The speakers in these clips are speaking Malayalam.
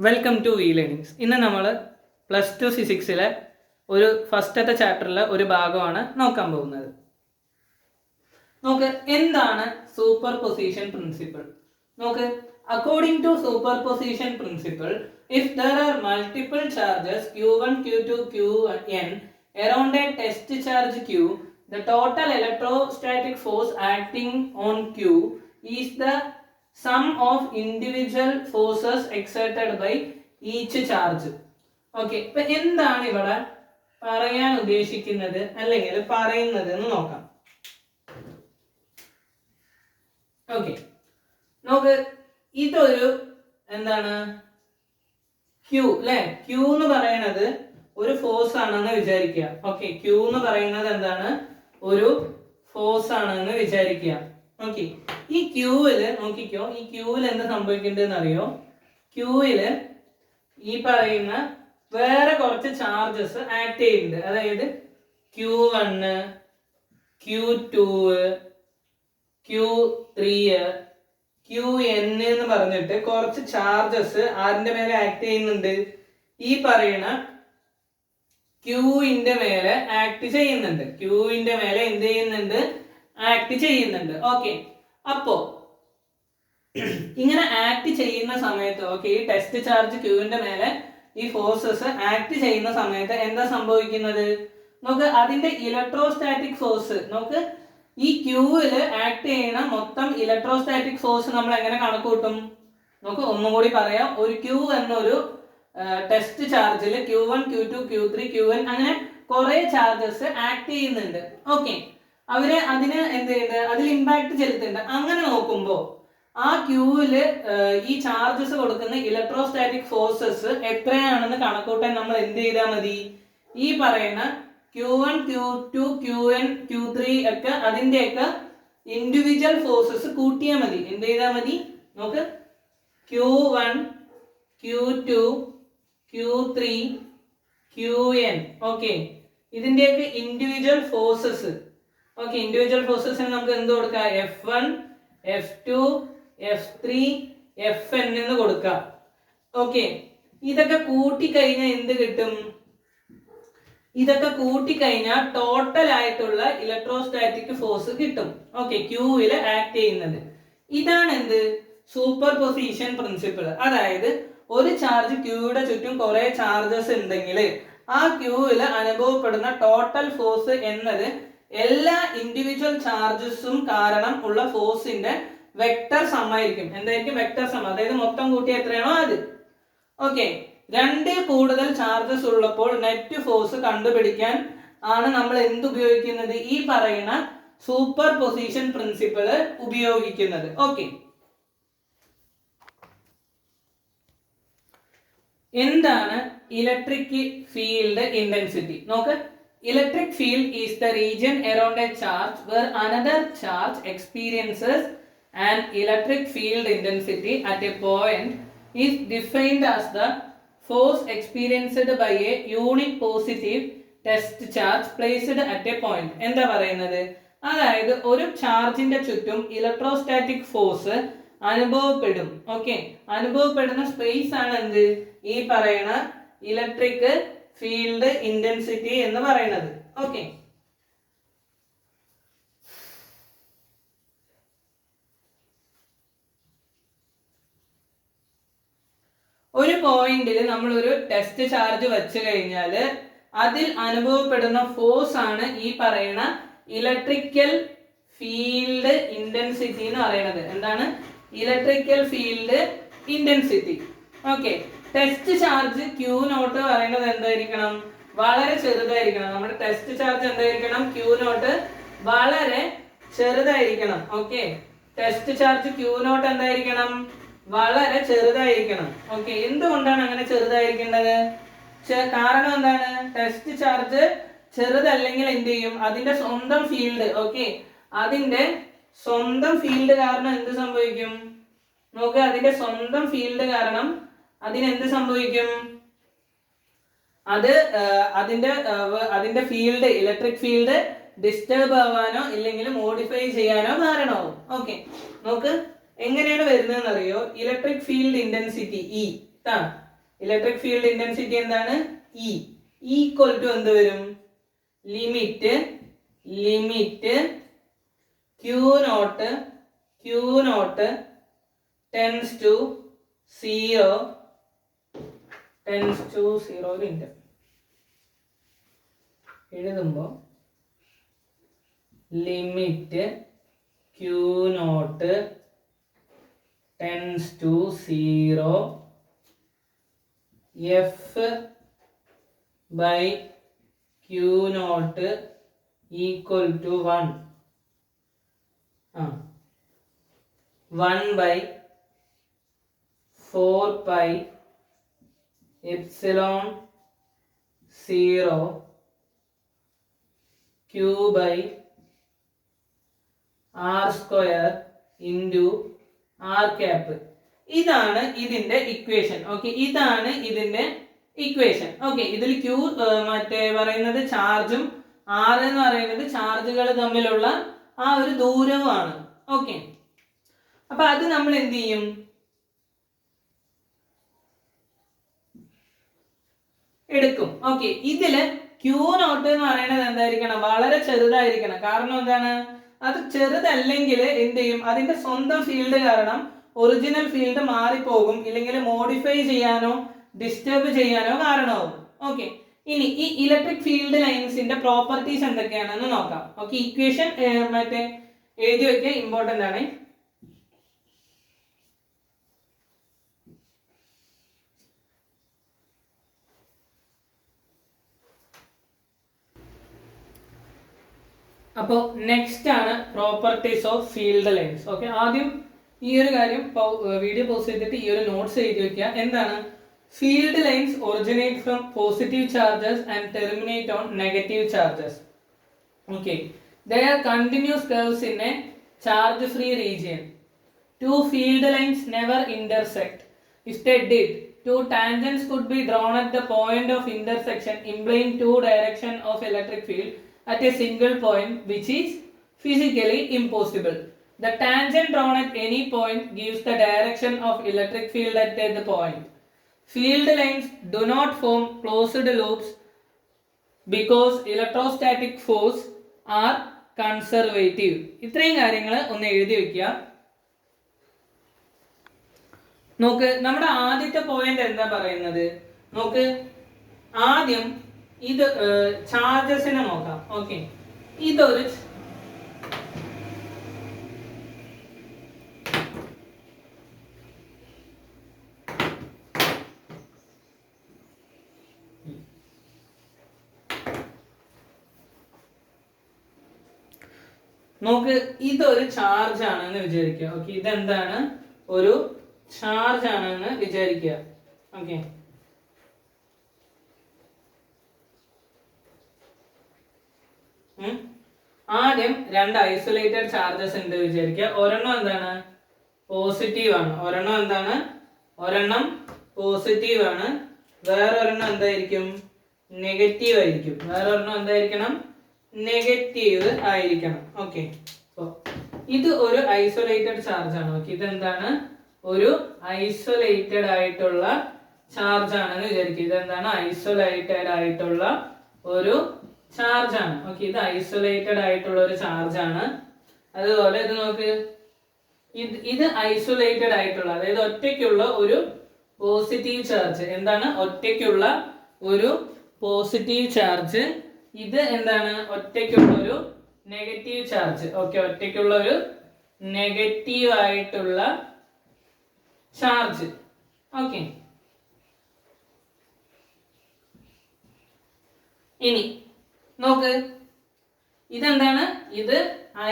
Welcome to E learnings. ഇന്ന് നമ്മൾ +2 ഫിസിക്സിലെ ഒരു ഫസ്റ്റത്തെ ചാപ്റ്ററിലെ ഒരു ഭാഗമാണ് നോക്കാൻ പോകുന്നത്. നോക്ക്, എന്താണ് സൂപ്പർ പൊസിഷൻ പ്രിൻസിപ്പിൾ? നോക്ക്, according to superposition principle, if there are multiple charges Q1, Q2, Qn around a test charge Q, the total electrostatic force acting on Q is the sum of individual forces exerted by each charge. Okay, ഇപ്പൊ എന്താണ് ഇവിടെ പറയാൻ ഉദ്ദേശിക്കുന്നത് അല്ലെങ്കിൽ പറയുന്നത് എന്ന് നോക്കാം. ഓക്കെ, നോക്ക്, ഇതൊരു എന്താണ് Q അല്ലെ? Q എന്ന് പറയുന്നത് ഒരു ഫോഴ്സ് ആണെന്ന് വിചാരിക്കുക. ഓക്കെ, Q എന്ന് പറയുന്നത് എന്താണ്? ഒരു ഫോഴ്സ് ആണെന്ന് വിചാരിക്കുക. ഓക്കെ, ഈ ക്യൂവില് നോക്കിക്കോ, ഈ ക്യൂവിൽ എന്ത് സംഭവിക്കേണ്ടതെന്ന് അറിയോ? ക്യൂവില് ഈ പറയുന്ന വേറെ കുറച്ച് ചാർജസ് ആക്ട് ചെയ്യുന്നുണ്ട്. അതായത് Q1, Q2, Q3, Qn എന്ന് പറഞ്ഞിട്ട് കുറച്ച് ചാർജസ് ആരിന്റെ മേലെ ആക്ട് ചെയ്യുന്നുണ്ട്? ഈ പറയുന്ന ക്യൂവിന്റെ മേലെ ആക്ട് ചെയ്യുന്നുണ്ട്. ക്യൂവിന്റെ മേലെ എന്ത് ചെയ്യുന്നുണ്ട്? ആക്ട് ചെയ്യുന്നുണ്ട്. ഓക്കെ, അപ്പോ ഇങ്ങനെ ആക്ട് ചെയ്യുന്ന സമയത്ത്, ഓക്കെ, ഈ ടെസ്റ്റ് ചാർജ് ക്യൂവിന്റെ മേലെ ഈ ഫോഴ്സസ് ആക്ട് ചെയ്യുന്ന സമയത്ത് എന്താ സംഭവിക്കുന്നത്? നോക്ക്, അതിന്റെ ഇലക്ട്രോസ്റ്റാറ്റിക് ഫോഴ്സ്, നോക്ക്, ഈ ക്യൂവില് ആക്ട് ചെയ്യുന്ന മൊത്തം ഇലക്ട്രോസ്റ്റാറ്റിക് ഫോഴ്സ് നമ്മൾ എങ്ങനെ കണക്ക് കൂട്ടും? നോക്ക്, ഒന്നും കൂടി പറയാം. ഒരു ക്യൂ എന്നൊരു ടെസ്റ്റ് ചാർജിൽ Q1, Q2, Q3, Qn അങ്ങനെ കുറെ ചാർജസ് ആക്ട് ചെയ്യുന്നുണ്ട്. ഓക്കെ, അവര് അതിന് എന്ത് ചെയ്യുന്നുണ്ട്? അതിൽ ഇമ്പാക്ട് ചെലുത്തുന്നുണ്ട്. അങ്ങനെ നോക്കുമ്പോ ആ ക്യൂവില് ഈ ചാർജസ് കൊടുക്കുന്ന ഇലക്ട്രോസ്റ്റാറ്റിക് ഫോഴ്സസ് എത്രയാണെന്ന് കണക്കൂട്ടാൻ നമ്മൾ എന്ത് ചെയ്താൽ മതി? ഈ പറയുന്ന Q1, Q2, Qn, Q3 ഒക്കെ അതിന്റെയൊക്കെ ഇൻഡിവിജ്വൽ ഫോഴ്സസ് കൂട്ടിയാൽ മതി. എന്ത് ചെയ്താൽ മതി? നോക്ക്, Q1, Q2, Q3, Qn. Okay, ഇതിന്റെയൊക്കെ ഇൻഡിവിജ്വൽ ഫോഴ്സസ്. ഓക്കെ, ഇൻഡിവിജ്വൽ ഫോഴ്സസിന് നമുക്ക് എന്ത് കൊടുക്കാം? F1, F2, F3, Fn എന്ന് കൊടുക്കാം. ഓക്കെ, ഇതൊക്കെ കൂട്ടിക്കഴിഞ്ഞാൽ എന്ത് കിട്ടും? ഇതൊക്കെ കൂട്ടിക്കഴിഞ്ഞാൽ ടോട്ടൽ ആയിട്ടുള്ള ഇലക്ട്രോസ്റ്റാറ്റിക് ഫോഴ്സ് കിട്ടും. ഓക്കെ, ക്യൂവില് ആക്ട് ചെയ്യുന്നത്. ഇതാണ് എന്ത്? Super position principle. അതായത് ഒരു ചാർജ് ക്യൂയുടെ ചുറ്റും കുറെ ചാർജസ് ഉണ്ടെങ്കിൽ ആ ക്യൂവിൽ അനുഭവപ്പെടുന്ന ടോട്ടൽ ഫോഴ്സ് എന്നത് എല്ലാ ഇൻഡിവിജ്വൽ ചാർജസും കാരണം ഉള്ള ഫോഴ്സിന്റെ വെക്ടർ സം ആയിരിക്കും. എന്തായിരിക്കും? Vector some. അതായത് മൊത്തം കൂട്ടി എത്രയാണോ അത്. ഓക്കെ, രണ്ടിൽ കൂടുതൽ ചാർജസ് ഉള്ളപ്പോൾ നെറ്റ് ഫോഴ്സ് കണ്ടുപിടിക്കാൻ ആണ് നമ്മൾ എന്ത് ഉപയോഗിക്കുന്നത്? ഈ പറയുന്ന സൂപ്പർ പൊസിഷൻ പ്രിൻസിപ്പിൾ ഉപയോഗിക്കുന്നത്. ഓക്കെ, എന്താണ് ഇലക്ട്രിക് ഫീൽഡ് ഇന്റൻസിറ്റി? നോക്ക്, electric field is the region around a charge where another charge experiences an electric field intensity at a point is defined as the force experienced by a unit positive test charge placed at a point. എന്താ പറയുന്നത്? അതായത് ഒരു ചാർജിന്റെ ചുറ്റും ഇലക്ട്രോസ്റ്റാറ്റിക് ഫോഴ്സ് അനുഭവപ്പെടും. ഓക്കെ, അനുഭവപ്പെടുന്ന സ്പേസ് ആണ് എന്ത്? ഈ പറയുന്ന ഇലക്ട്രിക് ഫീൽഡ് ഇന്റൻസിറ്റി എന്ന് പറയുന്നത്. ഓക്കെ, ഒരു പോയിന്റിൽ നമ്മൾ ഒരു ടെസ്റ്റ് ചാർജ് വെച്ച് കഴിഞ്ഞാൽ അതിൽ അനുഭവപ്പെടുന്ന ഫോഴ്സ് ആണ് ഈ പറയുന്ന ഇലക്ട്രിക്കൽ ഫീൽഡ് ഇന്റൻസിറ്റി എന്ന് പറയുന്നത്. എന്താണ്? Electrical field intensity. Okay, test charge Q naught പറയുന്നത് എന്തായിരിക്കണം? വളരെ ചെറുതായിരിക്കണം. നമ്മുടെ ടെസ്റ്റ് ചാർജ് എന്തായിരിക്കണം? Q നോട്ട് വളരെ ചെറുതായിരിക്കണം. Okay, test charge Q naught എന്തായിരിക്കണം? വളരെ ചെറുതായിരിക്കണം. ഓക്കെ, എന്തുകൊണ്ടാണ് അങ്ങനെ ചെറുതായിരിക്കേണ്ടത്? കാരണം എന്താണ്? ടെസ്റ്റ് ചാർജ് ചെറുതല്ലെങ്കിൽ എന്ത് ചെയ്യും? അതിന്റെ സ്വന്തം ഫീൽഡ്, ഓക്കെ, അതിന്റെ സ്വന്തം ഫീൽഡ് കാരണം എന്ത് സംഭവിക്കും? നോക്ക്, അതിന്റെ സ്വന്തം ഫീൽഡ് കാരണം അതിനെന്ത് സംഭവിക്കും? അത് അതിന്റെ ഫീൽഡ്, ഇലക്ട്രിക് ഫീൽഡ് ഡിസ്റ്റർബ് ആവാനോ ഇല്ലെങ്കിൽ മോഡിഫൈ ചെയ്യാനോ കാരണമാവും. ഓക്കെ, നോക്ക്, എങ്ങനെയാണ് വരുന്നതെന്ന് അറിയോ? Electric field intensity E electric field intensity എന്താണ്? ഇ ഈക്വൽ ടു എന്ത് വരും? Limit q not tends to 0 into എഴുതുമ്പോൾ limit q not tends to 0 F by q not equal to 1 by 4 pi epsilon 0 q by r square into r cap. ഇതാണ് ഇതിന്റെ ഇക്വേഷൻ. ഓക്കെ, ഇതാണ് ഇതിന്റെ ഇക്വേഷൻ. ഓക്കെ, ഇതിൽ ക്യൂ മറ്റേ പറയുന്നത് ചാർജും ആർ എന്ന് പറയുന്നത് ചാർജുകൾ തമ്മിലുള്ള ആ ഒരു ദൂരവുമാണ്. ഓക്കെ, അപ്പൊ അത് നമ്മൾ എന്ത് ചെയ്യും? എടുക്കും. ഓക്കെ, ഇതില് ക്യൂ നോട്ട് എന്ന് പറയുന്നത് എന്തായിരിക്കണം? വളരെ ചെറുതായിരിക്കണം. കാരണം എന്താണ്? അത് ചെറുതല്ലെങ്കിൽ എന്ത് ചെയ്യും? അതിന്റെ സ്വന്തം ഫീൽഡ് കാരണം ഒറിജിനൽ ഫീൽഡ് മാറിപ്പോകും, ഇല്ലെങ്കിൽ മോഡിഫൈ ചെയ്യാനോ ഡിസ്റ്റർബ് ചെയ്യാനോ കാരണമാകും. ഓക്കെ, ഇനി ഈ ഇലക്ട്രിക് ഫീൽഡ് ലൈൻസിന്റെ പ്രോപ്പർട്ടീസ് എന്തൊക്കെയാണെന്ന് നോക്കാം. ഓക്കെ, ഇക്വേഷൻ മറ്റേ എഴുതി വെക്കുക, ഇമ്പോർട്ടന്റ് ആണ്. അപ്പോൾ നെക്സ്റ്റ് ആണ് properties of field lines. Okay, ആദ്യം ഈ ഒരു കാര്യം വീഡിയോ പോസ്റ്റ് ചെയ്തിട്ട് ഈ ഒരു നോട്ട്സ് എഴുതി വെക്കുക. എന്താണ്? Field lines originate from positive charges and terminate on negative charges. Okay, they are continuous curves in a charge free region. Two field lines never intersect. If they did, two tangents could be drawn at the point of intersection, implying two directions of electric field at a single point, which is physically impossible. The tangent drawn at any point gives the direction of electric field at the point. Field lines do not form closed loops because electrostatic force are conservative. ഇത്രയും കാര്യങ്ങൾ ഒന്ന് എഴുതി വെക്കുക. നോക്ക്, നമ്മുടെ ആദ്യത്തെ പോയിന്റ് എന്താ പറയുന്നത്? നോക്ക്, ആദ്യം ഇത് ചാർജസിനെ നോക്കാം. ഓക്കെ, ഇതൊരു നോക്ക്, ഇതൊരു ചാർജ് ആണെന്ന് വിചാരിക്കുക. ഓക്കെ, ഇതെന്താണ്? ഒരു ചാർജ് ആണെന്ന് വിചാരിക്കുക. ഓക്കെ, ആദ്യം രണ്ട് ഐസൊലേറ്റഡ് ചാർജസ് ഉണ്ട് വിചാരിക്കുക. ഒരെണ്ണം എന്താണ്? പോസിറ്റീവ് ആണ്. ഒരെണ്ണം പോസിറ്റീവ് ആണ്. വേറൊരെണ്ണം എന്തായിരിക്കും? നെഗറ്റീവ് ആയിരിക്കും. വേറൊരെണ്ണം എന്തായിരിക്കണം? നെഗറ്റീവ് ആയിരിക്കണം. ഓക്കെ, ഇത് ഒരു ഐസൊലേറ്റഡ് ചാർജ് ആണ്. ഓക്കെ, ഇതെന്താണ്? ഒരു ഐസൊലേറ്റഡ് ആയിട്ടുള്ള ചാർജ് ആണെന്ന് വിചാരിക്കുക. ഇതെന്താണ്? ഐസൊലേറ്റഡ് ആയിട്ടുള്ള ഒരു ചാർജ് ആണ്. ഓക്കെ, ഇത് ഐസൊലേറ്റഡ് ആയിട്ടുള്ള ഒരു ചാർജ് ആണ്. അതുപോലെ ഇത് നോക്ക്, ഇത് ഐസൊലേറ്റഡ് ആയിട്ടുള്ള, അതായത് ഒറ്റയ്ക്കുള്ള ഒരു പോസിറ്റീവ് ചാർജ്. എന്താണ്? ഒറ്റയ്ക്കുള്ള ഒരു പോസിറ്റീവ് ചാർജ്. ഇത് എന്താണ്? ഒറ്റയ്ക്കുള്ള ഒരു നെഗറ്റീവ് ചാർജ്. ഓക്കെ, ഒറ്റയ്ക്കുള്ള ഒരു നെഗറ്റീവ് ആയിട്ടുള്ള ചാർജ്. ഓക്കെ, ഇനി നോക്ക്, ഇതെന്താണ്? ഇത്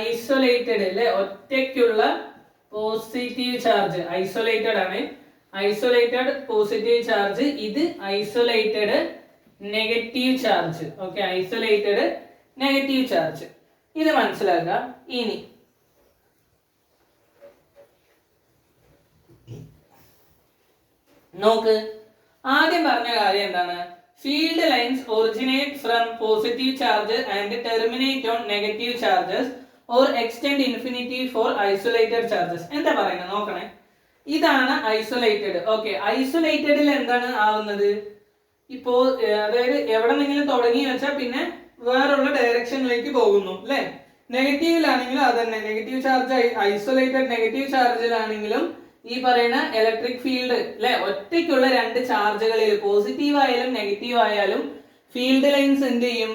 ഐസൊലേറ്റഡ് അല്ലേ? ഒറ്റയ്ക്കുള്ള പോസിറ്റീവ് ചാർജ്. ഐസൊലേറ്റഡ് ആണ്. Isolated positive charge. ഇത് isolated negative charge. Okay, isolated negative charge. ഇത് മനസ്സിലാക്കുക. ഇനി നോക്ക്, ആദ്യം പറഞ്ഞ കാര്യം എന്താണ്? Field lines originate from positive charge and terminate on negative charges or extend infinity for isolated charges. എന്താ പറയുന്നത് നോക്കണേ. ഇതാണ് ഐസൊലേറ്റഡ്. ഓക്കെ, ഐസൊലേറ്റഡിൽ എന്താണ് ആവുന്നത്? ഇപ്പോ അതായത് എവിടെ നിന്നെങ്കിലും തുടങ്ങി വെച്ചാൽ പിന്നെ വേറുള്ള ഡയറക്ഷനിലേക്ക് പോകുന്നു അല്ലെ. നെഗറ്റീവിലാണെങ്കിലും അതന്നെ, നെഗറ്റീവ് ചാർജ്, ഐസൊലേറ്റഡ് നെഗറ്റീവ് ചാർജിലാണെങ്കിലും ഈ പറയുന്ന ഇലക്ട്രിക് ഫീൽഡ് അല്ലെ, ഒറ്റയ്ക്കുള്ള രണ്ട് ചാർജുകളിൽ പോസിറ്റീവ് ആയാലും നെഗറ്റീവ് ആയാലും ഫീൽഡ് ലൈൻസ് എന്ത് ചെയ്യും?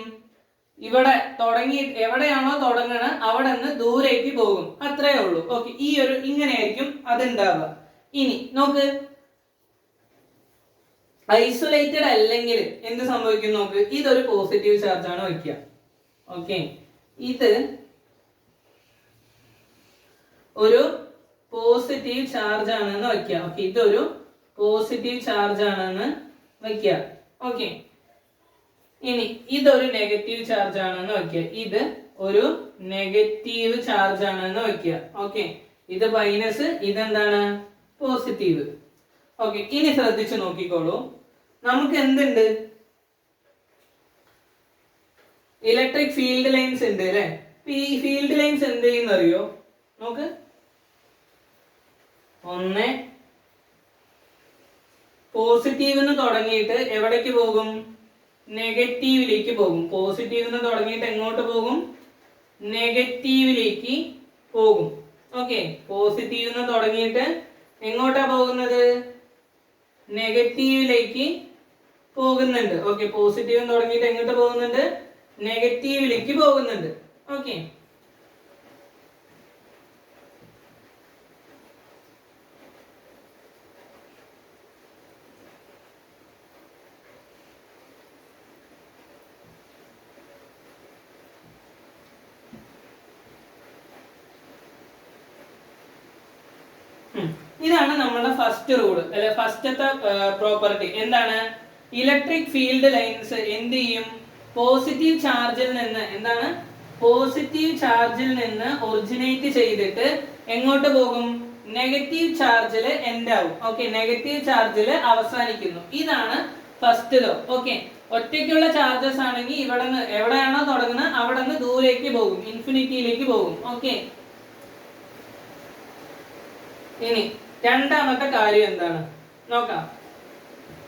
ഇവിടെ തുടങ്ങി എവിടെയാണോ തുടങ്ങണ അവിടെ നിന്ന് ദൂരേക്ക് പോകും, അത്രേ ഉള്ളൂ. ഓക്കെ, ഈ ഒരു ഇങ്ങനെയായിരിക്കും അതുണ്ടാവുക. ഇനി നോക്ക്, ഐസൊലേറ്റഡ് അല്ലെങ്കിൽ എന്ത് സംഭവിക്കും നോക്ക്. ഇതൊരു പോസിറ്റീവ് ചാർജ് ആണ് വയ്ക്കുക. ഓക്കെ, ഇത് ഒരു പോസിറ്റീവ് ചാർജ് ആണെന്ന് വയ്ക്കുക. ഓക്കെ, ഇതൊരു പോസിറ്റീവ് ചാർജ് ആണെന്ന് വയ്ക്കുക. ഓക്കെ, ഇനി ഇതൊരു നെഗറ്റീവ് ചാർജ് ആണെന്ന് വയ്ക്കുക. ഇത് ഒരു നെഗറ്റീവ് ചാർജ് ആണെന്ന് വയ്ക്കുക. ഓക്കെ, ഇത് മൈനസ്, ഇതെന്താണ്? പോസിറ്റീവ്. ഓക്കെ, ഇനി ശ്രദ്ധിച്ചു നോക്കിക്കോളൂ. നമുക്ക് എന്തുണ്ട്? ഇലക്ട്രിക് ഫീൽഡ് ലൈൻസ് ഉണ്ട് അല്ലെ. ഈ ഫീൽഡ് ലൈൻസ് എന്ത് ചെയ്യുന്ന അറിയോ? നോക്ക്, ഒന്ന് പോസിറ്റീവ് തുടങ്ങിയിട്ട് എവിടേക്ക് പോകും? നെഗറ്റീവിലേക്ക് പോകും. പോസിറ്റീവ് തുടങ്ങിയിട്ട് എങ്ങോട്ട് പോകും? നെഗറ്റീവിലേക്ക് പോകും. ഓക്കെ, പോസിറ്റീവ് തുടങ്ങിയിട്ട് എങ്ങോട്ടാ പോകുന്നത്? നെഗറ്റീവിലേക്ക് പോകുന്നുണ്ട്. ഓക്കെ, പോസിറ്റീവ് തുടങ്ങിയിട്ട് എങ്ങോട്ട് പോകുന്നുണ്ട്? നെഗറ്റീവിലേക്ക് പോകുന്നുണ്ട്. ഓക്കെ, ഇതാണ് നമ്മുടെ ഫസ്റ്റ് റൂള് അല്ലെ, ഫസ്റ്റത്തെ പ്രോപ്പർട്ടി. എന്താണ്? ഇലക്ട്രിക് ഫീൽഡ് ലൈൻസ് എന്ത് ചെയ്യും? പോസിറ്റീവ് ചാർജിൽ നിന്ന്, എന്താണ്? പോസിറ്റീവ് ചാർജിൽ നിന്ന് ഒറിജിനേറ്റ് ചെയ്തിട്ട് എങ്ങോട്ട് പോകും? നെഗറ്റീവ് ചാർജിൽ എൻഡ് ആവും. ഓക്കെ, നെഗറ്റീവ് ചാർജിൽ അവസാനിക്കുന്നു. ഇതാണ് ഫസ്റ്റ് ലോ. ഓക്കെ, ഒറ്റയ്ക്കുള്ള ചാർജസ് ആണെങ്കിൽ ഇവിടെ നിന്ന് എവിടെയാണോ തുടങ്ങുന്നത് അവിടെ നിന്ന് ദൂരേക്ക് പോകും, ഇൻഫിനിറ്റിയിലേക്ക് പോകും. ഓക്കെ, ഇനി രണ്ടാമത്തെ കാര്യം എന്താണ് നോക്കാം.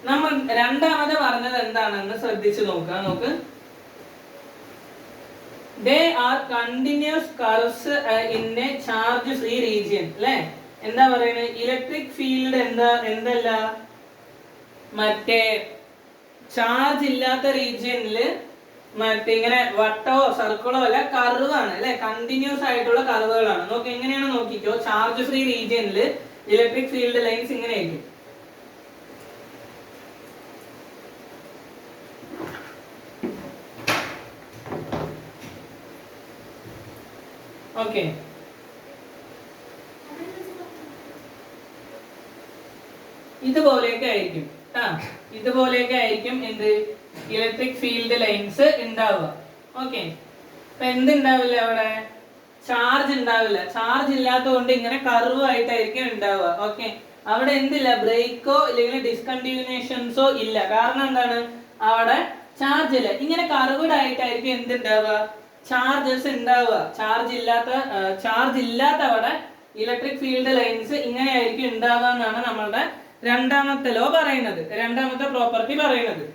നമ്മൾ രണ്ടാമത് പറഞ്ഞത് എന്താണെന്ന് ശ്രദ്ധിച്ചു നോക്കാം. നോക്ക്, they are continuous curves in a charge free region അല്ലെ. എന്താ പറയുന്നത്? ഇലക്ട്രിക് ഫീൽഡ് എന്തല്ല, മറ്റേ ചാർജ് ഇല്ലാത്ത റീജിയനില് മറ്റേ ഇങ്ങനെ വട്ടോ സർക്കിളോ അല്ല, കർവാണ് അല്ലെ, കണ്ടിന്യൂസ് ആയിട്ടുള്ള കർവുകളാണ്. നോക്കി എങ്ങനെയാണ് നോക്കിക്കോ. ചാർജ് ഫ്രീ റീജിയനില് ഇലക്ട്രിക് ഫീൽഡ് ലൈൻസ് ഇങ്ങനെ ആയിരിക്കും. ഓക്കെ, ഇതുപോലെയൊക്കെ ആയിരിക്കും. ഇതുപോലെയൊക്കെ ആയിരിക്കും എന്ത്? ഇലക്ട്രിക് ഫീൽഡ് ലൈൻസ് ഉണ്ടാവുക. ഓക്കെ, അപ്പൊ എന്തുണ്ടാവില്ല അവിടെ? ചാർജ് ഉണ്ടാവില്ല. ചാർജ് ഇല്ലാത്തതുകൊണ്ട് ഇങ്ങനെ കർവ് ആയിട്ടായിരിക്കും ഉണ്ടാവുക. ഓക്കെ, അവിടെ എന്തില്ല? ബ്രേക്കോ അല്ലെങ്കിൽ ഡിസ്കണ്ടിന്യൂഷൻസോ ഇല്ല. കാരണം എന്താണ്? അവിടെ ചാർജ് ഇല്ല. ഇങ്ങനെ കർവ്ഡ് ആയിട്ടായിരിക്കും എന്തുണ്ടാവുക? ചാർജസ് ഉണ്ടാവുക. ചാർജ് ഇല്ലാത്ത അവിടെ ഇലക്ട്രിക് ഫീൽഡ് ലൈൻസ് ഇങ്ങനെയായിരിക്കും ഉണ്ടാവുക എന്നാണ് നമ്മളുടെ രണ്ടാമത്തെ ലോ പറയുന്നത്, രണ്ടാമത്തെ പ്രോപ്പർട്ടി പറയുന്നത്.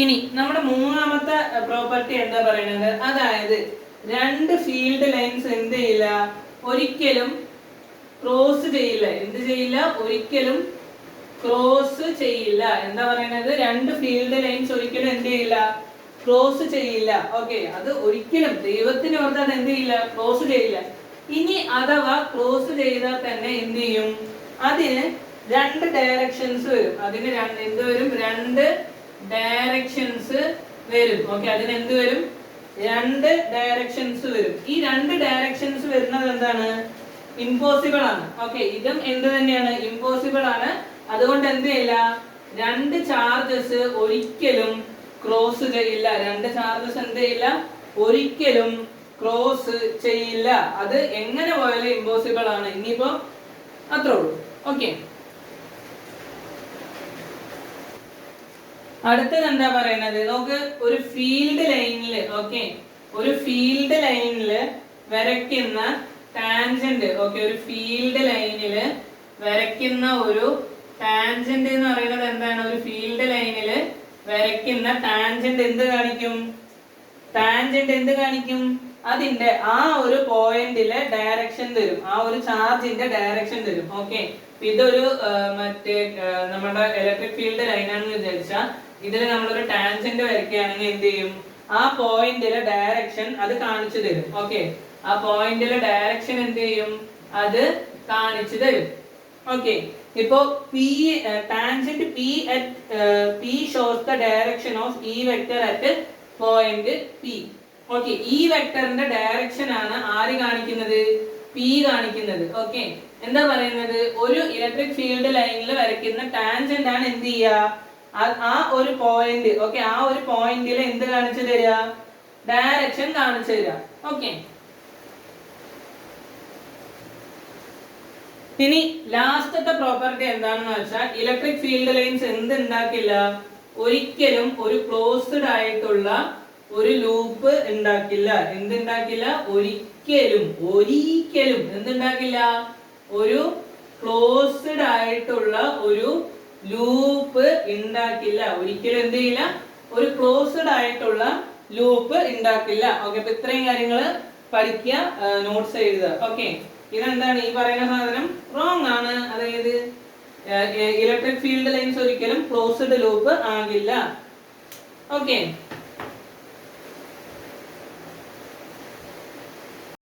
ഇനി നമ്മുടെ മൂന്നാമത്തെ പ്രോപ്പർട്ടി എന്താ പറയുന്നത്? അതായത് രണ്ട് ഫീൽഡ് ലൈൻസ് എന്ത് ചെയ്യില്ല? ഒരിക്കലും ക്രോസ് ചെയ്യില്ല. എന്ത് ചെയ്യില്ല? ഒരിക്കലും ക്രോസ് ചെയ്യില്ല. എന്താ പറയുന്നത്? രണ്ട് ഫീൽഡ് ലൈൻസ് ഒരിക്കലും എന്ത് ചെയ്യില്ല? ക്രോസ് ചെയ്യില്ല. ഓക്കെ, അത് ഒരിക്കലും ദൈവത്തിന് ഓർത്ത് അത് എന്ത് ചെയ്യില്ല? ക്രോസ് ചെയ്യില്ല. ഇനി അഥവാ ക്രോസ് ചെയ്താൽ തന്നെ എന്ത് ചെയ്യും? അതിന് രണ്ട് ഡയറക്ഷൻസ് വരും. അതിന് എന്ത് വരും? രണ്ട് ഡയറക്ഷൻസ് വരും. ഓക്കെ, അതിന് എന്ത് വരും? രണ്ട് ഡയറക്ഷൻസ് വരും. ഈ രണ്ട് ഡയറക്ഷൻസ് വരുന്നത് എന്താണ്? ഇമ്പോസിബിൾ ആണ്. ഓക്കെ, ഇതും എന്ത് തന്നെയാണ്? ഇമ്പോസിബിൾ ആണ്. അതുകൊണ്ട് എന്ത് ചെയ്യില്ല? രണ്ട് ചാർജസ് ഒരിക്കലും ക്രോസ് ചെയ്യില്ല. രണ്ട് ചാർജസ് എന്ത് ചെയ്യില്ല? ഒരിക്കലും ക്രോസ് ചെയ്യില്ല. അത് എങ്ങനെ പോയാലും ഇമ്പോസിബിൾ ആണ്. ഇനിയിപ്പോ അത്രേ ഉള്ളൂ. ഓക്കെ, അടുത്തത് എന്താ പറയുന്നത്? നമുക്ക് ഒരു ഫീൽഡ് ലൈനിൽ, ഓക്കെ, ഒരു ഫീൽഡ് ലൈനിൽ വരയ്ക്കുന്ന ടാൻജന്റ്, ഓക്കെ, ഒരു ഫീൽഡ് ലൈനിൽ വരയ്ക്കുന്ന ഒരു ടാൻജന്റ് എന്ന് പറയുന്നത് എന്താണ്? ഒരു ഫീൽഡ് ലൈനിൽ വരയ്ക്കുന്ന ടാൻജന്റ് എന്ത് കാണിക്കും? ടാൻജന്റ് എന്ത് കാണിക്കും? അതിന്റെ ആ ഒരു പോയിന്റിലെ ഡയറക്ഷൻ തരും, ആ ഒരു ചാർജിന്റെ ഡയറക്ഷൻ തരും. ഓക്കെ, ഇതൊരു മറ്റേ നമ്മുടെ ഇലക്ട്രിക് ഫീൽഡ് ലൈനാണെന്ന് വിചാരിച്ചാൽ ഇതിൽ നമ്മളൊരു ടാൻജന്റ് വരയ്ക്കുകയാണെങ്കിൽ എന്ത് ചെയ്യും? ആ പോയിന്റിലെ ഡയറക്ഷൻ അത് കാണിച്ചു തരും. ഓക്കെ, ആ പോയിന്റിലെ ഡയറക്ഷൻ എന്ത് ചെയ്യും? അത് കാണിച്ചു തരും. ഓക്കെ, ഇപ്പോ P tangent P shows the direction of E vector at point P. Okay, ഈ വെക്ടറിന്റെ ഡയറക്ഷൻ ആണ് ആര് കാണിക്കുന്നത്? പി കാണിക്കുന്നത്. ഓക്കെ, എന്താ പറയുന്നത്? ഒരു ഇലക്ട്രിക് ഫീൽഡ് ലൈനിൽ വരയ്ക്കുന്ന ടാൻജന്റ് ആണ് എന്ത് ചെയ്യുക? ആ ഒരു പോയിന്റ്, ഓക്കെ, ആ ഒരു പോയിന്റിൽ എന്ത് കാണിച്ചു തരിക? ഡയറക്ഷൻ കാണിച്ചു തരിക. ഓക്കെ, ഇനി ലാസ്റ്റത്തെ പ്രോപ്പർട്ടി എന്താണെന്ന് വെച്ചാൽ ഇലക്ട്രിക് ഫീൽഡ് ലൈൻസ് എന്ത് ഉണ്ടാക്കില്ല? ഒരിക്കലും ഒരു ക്ലോസ്ഡ് ആയിട്ടുള്ള ഒരു ലൂപ്പ് ഉണ്ടാക്കില്ല. എന്തുണ്ടാക്കില്ല? ഒരിക്കലും എന്തുണ്ടാക്കില്ല? ഒരു ക്ലോസ്ഡ് ആയിട്ടുള്ള ഒരു ലൂപ്പ് ഉണ്ടാക്കില്ല. ഒരിക്കലും എന്ത് ചെയ്യില്ല? ഒരു ക്ലോസ്ഡ് ആയിട്ടുള്ള ലൂപ്പ് ഉണ്ടാക്കില്ല. ഓക്കെ, അപ്പൊ ഇത്രയും കാര്യങ്ങൾ പഠിക്കുക, നോട്ട്സ് എഴുതുക. ഓക്കെ, ഇതെന്താണ് ഈ പറയുന്ന സാധനം? റോങ് ആണ്. അതായത് ഇലക്ട്രിക് ഫീൽഡ് ലൈൻസ് ഒരിക്കലും ക്ലോസ്ഡ് ലൂപ്പ് ആകില്ല. ഓക്കെ.